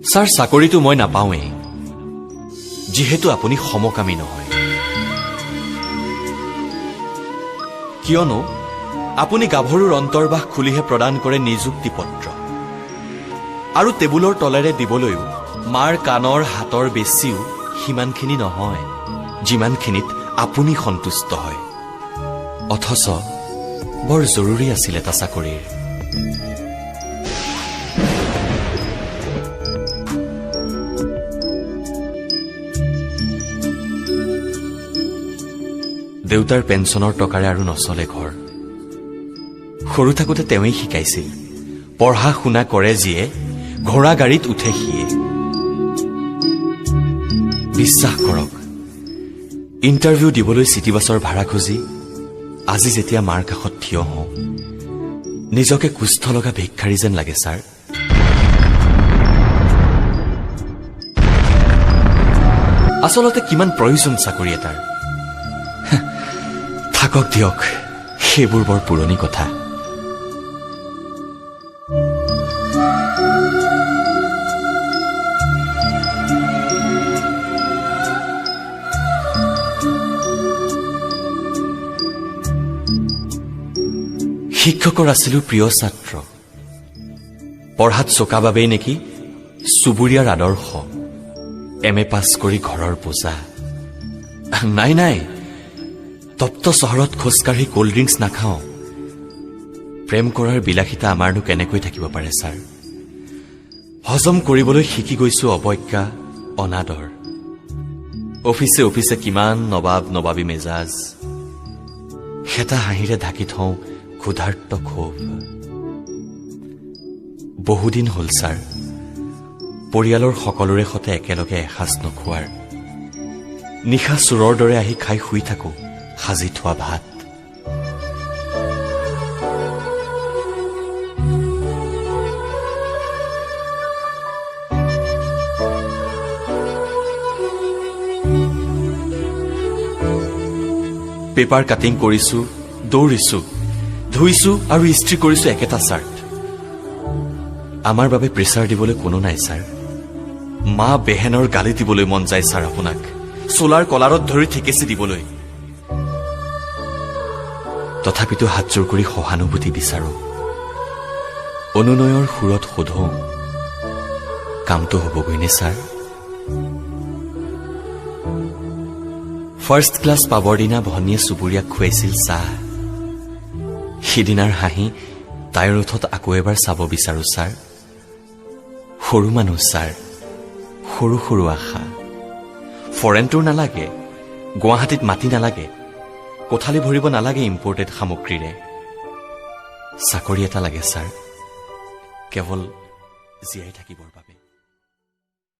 sir চাকৰিটো মই নাপাওঁৱেই যিহেতু আপুনি সমকামী নহয় কিয়নো আপুনি গাভৰুৰ অন্তৰ্বাস খুলিহে প্ৰদান কৰে নিযুক্তি পত্ৰ আৰু টেবুলৰ তলেৰে দিবলৈও মাৰ কাণৰ হাতৰ বেছিও সিমানখিনি নহয় যিমানখিনিত আপুনি সন্তুষ্ট হয় অথচ বৰ জৰুৰী আছিল এটা চাকৰিৰ দেউতাৰ পেঞ্চনৰ টকাৰে আৰু নচলে ঘৰ সৰু থাকোঁতে তেওঁই শিকাইছিল পঢ়া শুনা কৰে যিয়ে ঘোঁৰা গাড়ীত উঠে সিয়ে বিশ্বাস কৰক ইণ্টাৰভিউ দিবলৈ চিটিবাছৰ ভাড়া খুজি আজি যেতিয়া মাৰ কাষত থিয় হওঁ নিজকে কুষ্ঠ লগা ভিক্ষাৰী যেন লাগে ছাৰ আচলতে কিমান প্ৰয়োজন চাকৰি এটাৰ থাকক দিয়ক সেইবোৰ বৰ পুৰণি কথা শিক্ষকৰ আছিলো প্ৰিয় ছাত্ৰ পঢ়াত চোকা বাবেই নেকি চুবুৰীয়াৰ আদৰ্শ এমএ পাছ কৰি ঘৰৰ বোজা নাই নাই তপ্ত চহৰত খোজকাঢ়ি কোল্ড ড্ৰিংকছ নাখাওঁ প্ৰেম কৰাৰ বিলাসিতা আমাৰনো কেনেকৈ থাকিব পাৰে ছাৰ হজম কৰিবলৈ শিকি গৈছো অৱজ্ঞা অনাদৰ অফিচে অফিচে কিমান নবাবী মেজাজ হেতা হাঁহিৰে ঢাকি থওঁ ক্ষুধাৰ্ত ক্ষোভ বহুদিন হ'ল ছাৰ পৰিয়ালৰ সকলোৰে সৈতে একেলগে এসাঁজ নোখোৱাৰ নিশা চোৰৰ দৰে আহি খাই শুই থাকো সাজি থোৱা ভাত পেপাৰ কাটিং কৰিছো দৌৰিছো ধুইছো আৰু ইস্ত্ৰি কৰিছো একেটা চাৰ্ট আমাৰ বাবে প্ৰেছাৰ দিবলৈ কোনো নাই ছাৰ মা বেহেনৰ গালি দিবলৈ মন যায় ছাৰ আপোনাক চোলাৰ কলাৰত ধৰি ঠেকেচি দিবলৈ তথাপিতো হাতজোৰ কৰি সহানুভূতি বিচাৰো অনুনয়ৰ সুৰত সোধো কামটো হ'বগৈনে ছাৰ ফাৰ্ষ্ট ক্লাছ পাবৰ দিনা ভনীয়ে চুবুৰীয়াক খুৱাইছিল চাহ সিদিনাৰ হাঁহি তাইৰ ওঠত আকৌ এবাৰ চাব বিচাৰো ছাৰ সৰু মানুহ ছাৰ সৰু সৰু আশা ফৰেনটোৰ নালাগে গুৱাহাটীত মাটি নালাগে কোঠালি ভৰিব নালাগে ইম্পৰ্টেড সামগ্ৰীৰে চাকৰি এটা লাগে ছাৰ কেৱল জীয়াই থাকিবৰ বাবে